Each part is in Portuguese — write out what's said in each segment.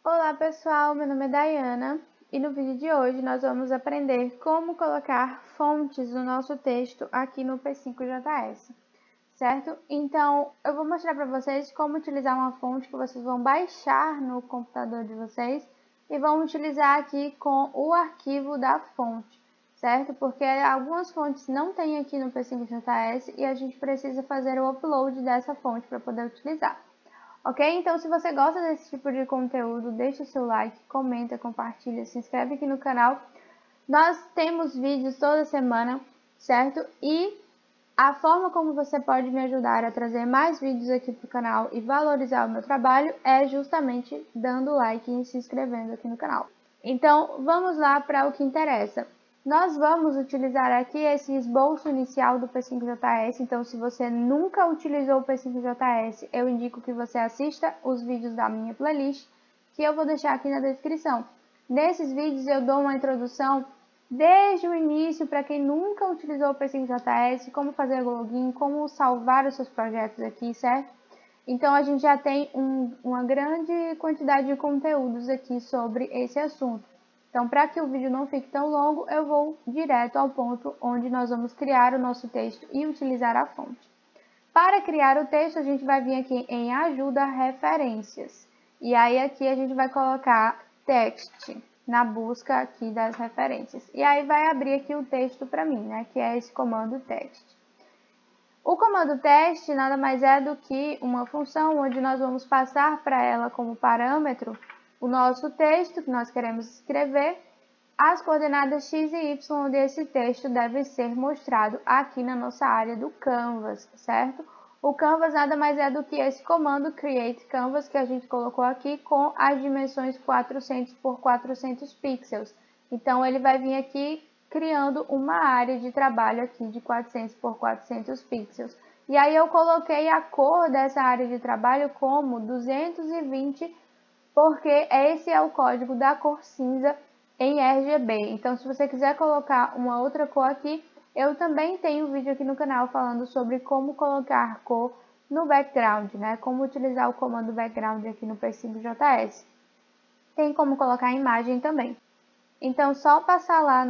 Olá pessoal, meu nome é Dayana e no vídeo de hoje nós vamos aprender como colocar fontes no nosso texto aqui no P5JS, certo? Então eu vou mostrar para vocês como utilizar uma fonte que vocês vão baixar no computador de vocês e vão utilizar aqui com o arquivo da fonte, certo? Porque algumas fontes não tem aqui no P5JS e a gente precisa fazer o upload dessa fonte para poder utilizar. Ok? Então, se você gosta desse tipo de conteúdo, deixa o seu like, comenta, compartilha, se inscreve aqui no canal. Nós temos vídeos toda semana, certo? E a forma como você pode me ajudar a trazer mais vídeos aqui para o canal e valorizar o meu trabalho é justamente dando like e se inscrevendo aqui no canal. Então, vamos lá para o que interessa. Nós vamos utilizar aqui esse esboço inicial do P5JS, então se você nunca utilizou o P5JS, eu indico que você assista os vídeos da minha playlist, que eu vou deixar aqui na descrição. Nesses vídeos eu dou uma introdução desde o início para quem nunca utilizou o P5JS, como fazer login, como salvar os seus projetos aqui, certo? Então, a gente já tem uma grande quantidade de conteúdos aqui sobre esse assunto. Então, para que o vídeo não fique tão longo, eu vou direto ao ponto onde nós vamos criar o nosso texto e utilizar a fonte. Para criar o texto, a gente vai vir aqui em ajuda referências. E aí aqui a gente vai colocar text na busca aqui das referências. E aí vai abrir aqui o texto para mim, né, que é esse comando text. O comando teste nada mais é do que uma função onde nós vamos passar para ela como parâmetro o nosso texto que nós queremos escrever, as coordenadas x e y onde esse texto deve ser mostrado aqui na nossa área do Canvas, certo? O Canvas nada mais é do que esse comando create canvas que a gente colocou aqui com as dimensões 400 por 400 pixels. Então ele vai vir aqui criando uma área de trabalho aqui de 400 por 400 pixels. E aí eu coloquei a cor dessa área de trabalho como 220, porque esse é o código da cor cinza em RGB. Então, se você quiser colocar uma outra cor aqui, eu também tenho um vídeo aqui no canal falando sobre como colocar cor no background, né? Como utilizar o comando background aqui no P5JS. Tem como colocar imagem também. Então, só passar lá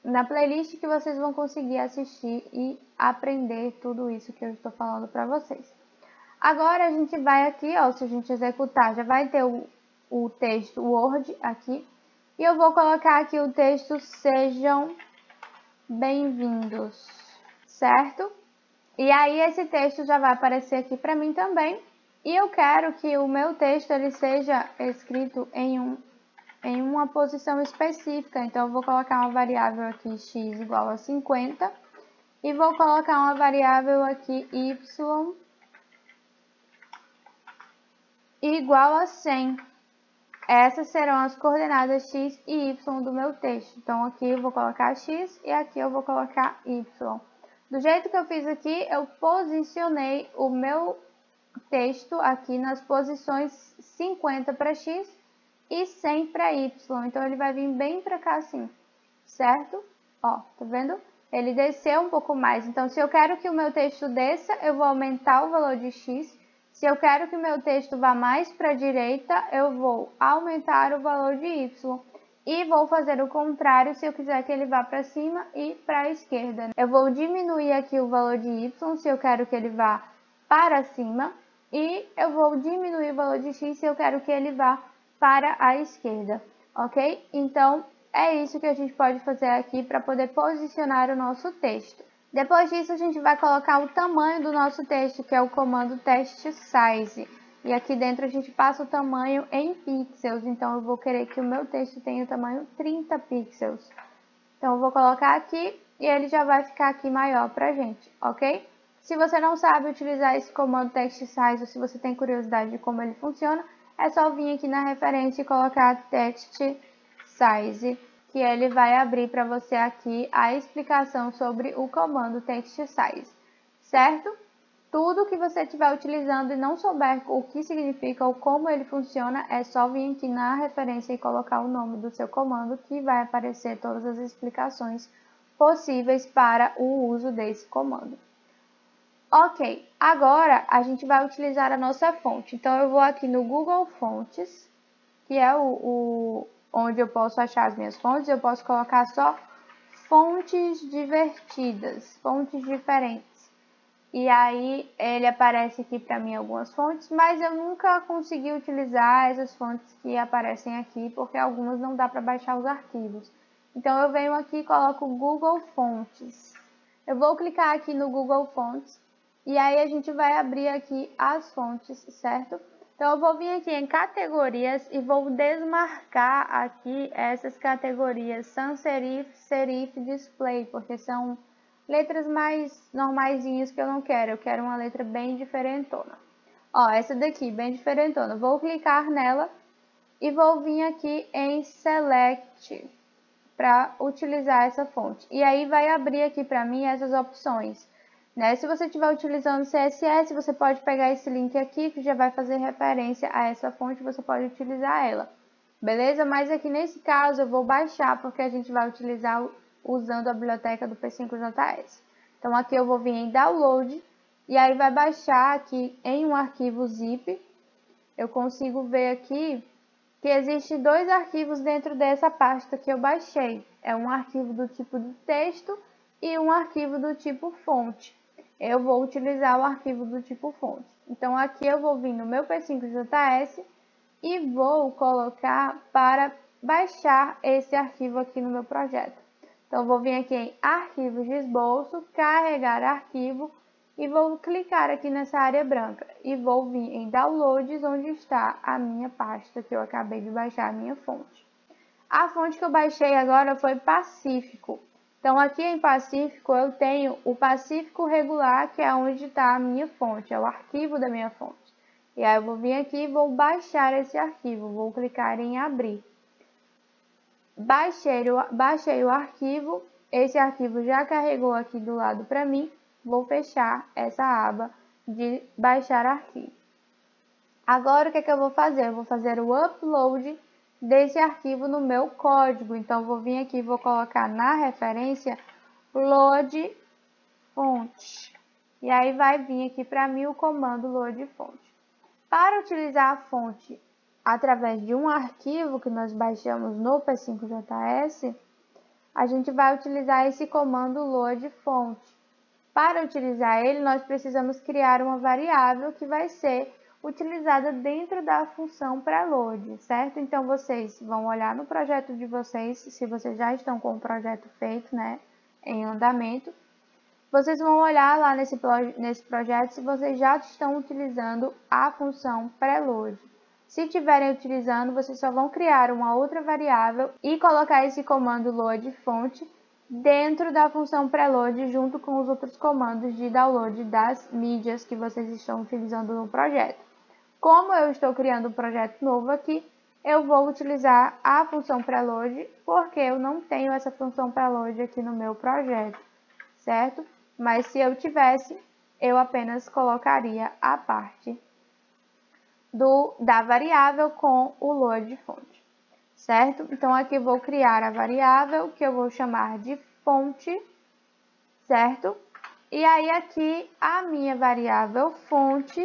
na playlist que vocês vão conseguir assistir e aprender tudo isso que eu estou falando para vocês. Agora, a gente vai aqui, ó, se a gente executar, já vai ter o texto Word aqui. E eu vou colocar aqui o texto sejam bem-vindos, certo? E aí, esse texto já vai aparecer aqui para mim também. E eu quero que o meu texto ele seja escrito em uma posição específica. Então, eu vou colocar uma variável aqui x igual a 50 e vou colocar uma variável aqui y igual a 100. Essas serão as coordenadas x e y do meu texto. Então, aqui eu vou colocar x e aqui eu vou colocar y. Do jeito que eu fiz aqui, eu posicionei o meu texto aqui nas posições 50 para x e 100 para y. Então, ele vai vir bem para cá assim, certo? Ó, tá vendo? Ele desceu um pouco mais. Então, se eu quero que o meu texto desça, eu vou aumentar o valor de x. Se eu quero que o meu texto vá mais para a direita, eu vou aumentar o valor de y. E vou fazer o contrário se eu quiser que ele vá para cima e para a esquerda. Eu vou diminuir aqui o valor de y se eu quero que ele vá para cima. E eu vou diminuir o valor de x se eu quero que ele vá para a esquerda, ok? Então, é isso que a gente pode fazer aqui para poder posicionar o nosso texto. Depois disso, a gente vai colocar o tamanho do nosso texto, que é o comando text size. E aqui dentro a gente passa o tamanho em pixels, então eu vou querer que o meu texto tenha o tamanho 30 pixels. Então, eu vou colocar aqui e ele já vai ficar aqui maior pra gente, ok? Se você não sabe utilizar esse comando text size ou se você tem curiosidade de como ele funciona, é só vir aqui na referência e colocar text size, que ele vai abrir para você aqui a explicação sobre o comando text size, certo? Tudo que você estiver utilizando e não souber o que significa ou como ele funciona, é só vir aqui na referência e colocar o nome do seu comando, que vai aparecer todas as explicações possíveis para o uso desse comando. Ok, agora a gente vai utilizar a nossa fonte. Então, eu vou aqui no Google Fontes que é onde eu posso achar as minhas fontes, eu posso colocar só fontes divertidas, fontes diferentes. E aí ele aparece aqui para mim algumas fontes, mas eu nunca consegui utilizar essas fontes que aparecem aqui, porque algumas não dá para baixar os arquivos. Então eu venho aqui e coloco Google Fontes. Eu vou clicar aqui no Google Fontes e aí a gente vai abrir aqui as fontes, certo? Então eu vou vir aqui em categorias e vou desmarcar aqui essas categorias sans serif, serif, display, porque são letras mais normaisinhas que eu não quero. Eu quero uma letra bem diferentona. Ó, essa daqui, bem diferentona. Vou clicar nela e vou vir aqui em Select para utilizar essa fonte. E aí vai abrir aqui para mim essas opções. Né? Se você estiver utilizando CSS, você pode pegar esse link aqui, que já vai fazer referência a essa fonte, você pode utilizar ela. Beleza? Mas aqui nesse caso eu vou baixar, porque a gente vai utilizar usando a biblioteca do P5JS. Então aqui eu vou vir em Download, e aí vai baixar aqui em um arquivo zip. Eu consigo ver aqui que existem dois arquivos dentro dessa pasta que eu baixei. É um arquivo do tipo de texto e um arquivo do tipo fonte. Eu vou utilizar o arquivo do tipo fonte. Então aqui eu vou vir no meu P5JS e vou colocar para baixar esse arquivo aqui no meu projeto. Então, vou vir aqui em Arquivos de Esboço, Carregar Arquivo e vou clicar aqui nessa área branca. E vou vir em Downloads, onde está a minha pasta que eu acabei de baixar, a minha fonte. A fonte que eu baixei agora foi Pacífico. Então, aqui em Pacífico eu tenho o Pacífico Regular, que é onde está a minha fonte, é o arquivo da minha fonte. E aí eu vou vir aqui e vou baixar esse arquivo, vou clicar em Abrir. Baixei o arquivo, esse arquivo já carregou aqui do lado para mim, vou fechar essa aba de baixar arquivo. Agora o que é que eu vou fazer? Eu vou fazer o upload desse arquivo no meu código, então vou vir aqui e vou colocar na referência load fonte, e aí vai vir aqui para mim o comando load fonte. Para utilizar a fonte através de um arquivo que nós baixamos no P5JS, a gente vai utilizar esse comando load fonte. Para utilizar ele, nós precisamos criar uma variável que vai ser utilizada dentro da função preload, certo? Então, vocês vão olhar no projeto de vocês, se vocês já estão com o projeto feito, né, em andamento. Vocês vão olhar lá nesse projeto se vocês já estão utilizando a função preload. Se estiverem utilizando, vocês só vão criar uma outra variável e colocar esse comando load fonte dentro da função preload junto com os outros comandos de download das mídias que vocês estão utilizando no projeto. Como eu estou criando um projeto novo aqui, eu vou utilizar a função preload porque eu não tenho essa função preload aqui no meu projeto, certo? Mas se eu tivesse, eu apenas colocaria a parte da variável com o load fonte, certo? Então, aqui eu vou criar a variável que eu vou chamar de fonte, certo? E aí, aqui, a minha variável fonte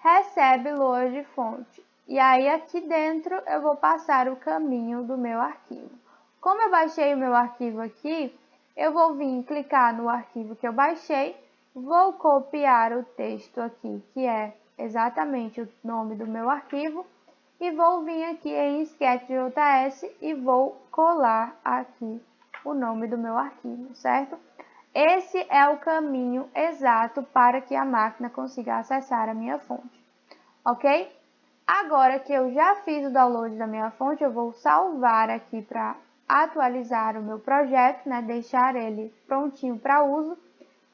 recebe load fonte. E aí, aqui dentro, eu vou passar o caminho do meu arquivo. Como eu baixei o meu arquivo aqui, eu vou vir clicar no arquivo que eu baixei, vou copiar o texto aqui, que é exatamente o nome do meu arquivo, e vou vir aqui em Sketch.js e vou colar aqui o nome do meu arquivo, certo? Esse é o caminho exato para que a máquina consiga acessar a minha fonte, ok? Agora que eu já fiz o download da minha fonte, eu vou salvar aqui para atualizar o meu projeto, né? Deixar ele prontinho para uso,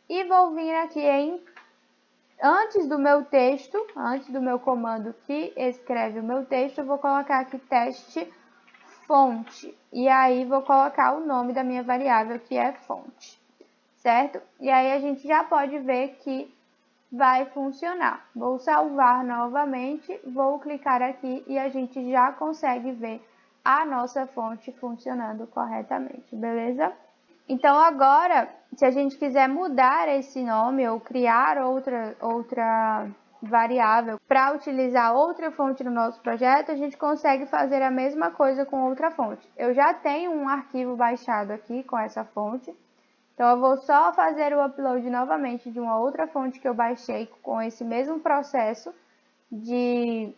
e vou vir aqui antes do meu texto, antes do meu comando que escreve o meu texto, eu vou colocar aqui teste fonte. E aí, vou colocar o nome da minha variável, que é fonte, certo? E aí, a gente já pode ver que vai funcionar. Vou salvar novamente, vou clicar aqui e a gente já consegue ver a nossa fonte funcionando corretamente, beleza? Então, agora, se a gente quiser mudar esse nome ou criar outra variável para utilizar outra fonte no nosso projeto, a gente consegue fazer a mesma coisa com outra fonte. Eu já tenho um arquivo baixado aqui com essa fonte, então eu vou só fazer o upload novamente de uma outra fonte que eu baixei com esse mesmo processo de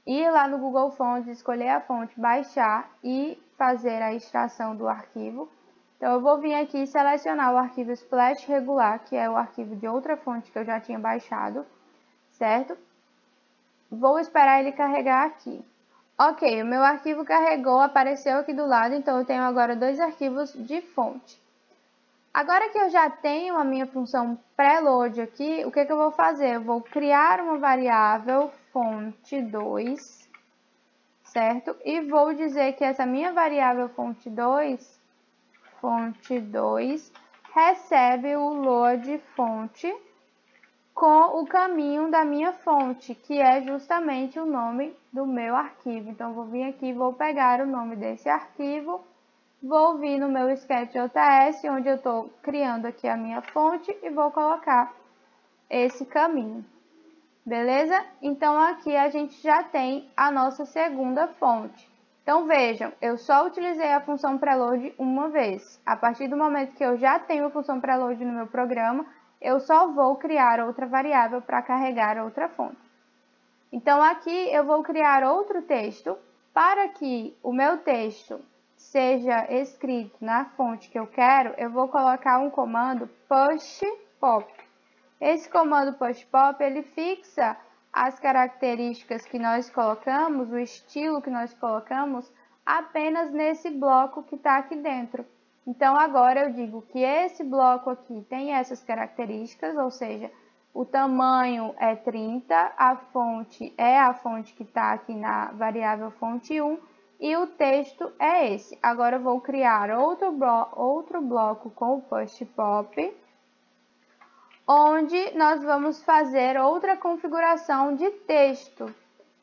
ir lá no Google Fontes, escolher a fonte, baixar e fazer a extração do arquivo. Então eu vou vir aqui e selecionar o arquivo Splash regular, que é o arquivo de outra fonte que eu já tinha baixado, certo? Vou esperar ele carregar aqui. Ok, o meu arquivo carregou, apareceu aqui do lado, então eu tenho agora dois arquivos de fonte. Agora que eu já tenho a minha função preload aqui, o que eu vou fazer? Eu vou criar uma variável fonte2, certo? E vou dizer que essa minha variável fonte2 recebe o load fonte com o caminho da minha fonte, que é justamente o nome do meu arquivo. Então, vou vir aqui e vou pegar o nome desse arquivo, vou vir no meu Sketch.js, onde eu estou criando aqui a minha fonte, e vou colocar esse caminho. Beleza? Então, aqui a gente já tem a nossa segunda fonte. Então, vejam, eu só utilizei a função preload uma vez. A partir do momento que eu já tenho a função preload no meu programa, eu só vou criar outra variável para carregar outra fonte. Então, aqui eu vou criar outro texto. Para que o meu texto seja escrito na fonte que eu quero, eu vou colocar um comando push-pop. Esse comando push-pop, ele fixa as características que nós colocamos, o estilo que nós colocamos, apenas nesse bloco que está aqui dentro. Então, agora eu digo que esse bloco aqui tem essas características, ou seja, o tamanho é 30, a fonte é a fonte que está aqui na variável fonte1 e o texto é esse. Agora eu vou criar outro bloco com o push-pop, onde nós vamos fazer outra configuração de texto.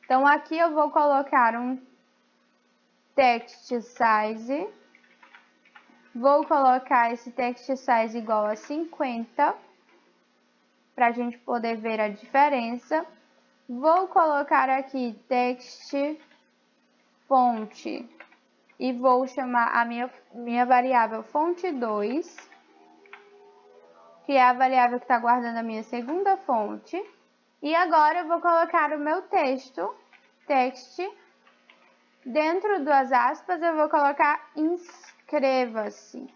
Então, aqui eu vou colocar um text size, vou colocar esse text size igual a 50, para a gente poder ver a diferença. Vou colocar aqui text fonte e vou chamar a minha variável fonte2, que é a variável que está guardando a minha segunda fonte. E agora eu vou colocar o meu texto, text, dentro das aspas eu vou colocar inscreva-se.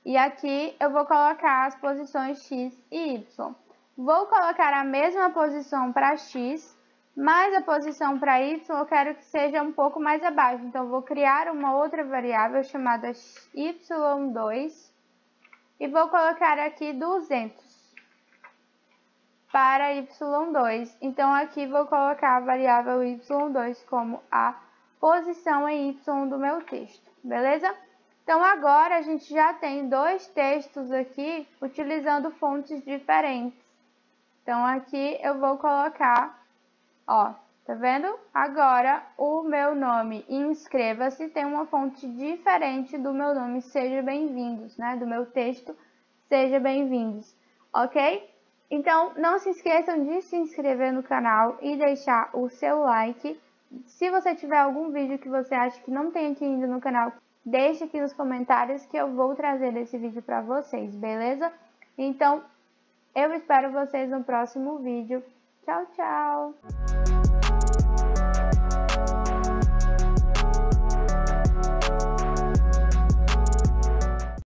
E aqui eu vou colocar as posições X e Y. Vou colocar a mesma posição para X, mas a posição para Y eu quero que seja um pouco mais abaixo. Então, eu vou criar uma outra variável chamada Y2 e vou colocar aqui 200 para Y2. Então, aqui vou colocar a variável Y2 como a posição em Y do meu texto, beleza? Então, agora a gente já tem dois textos aqui utilizando fontes diferentes. Então, aqui eu vou colocar, ó, tá vendo? Agora, o meu nome inscreva-se tem uma fonte diferente do meu nome seja bem-vindos, né? Do meu texto seja bem-vindos, ok? Então, não se esqueçam de se inscrever no canal e deixar o seu like. Se você tiver algum vídeo que você acha que não tem aqui ainda no canal, deixe aqui nos comentários que eu vou trazer esse vídeo para vocês, beleza? Então, eu espero vocês no próximo vídeo. Tchau, tchau!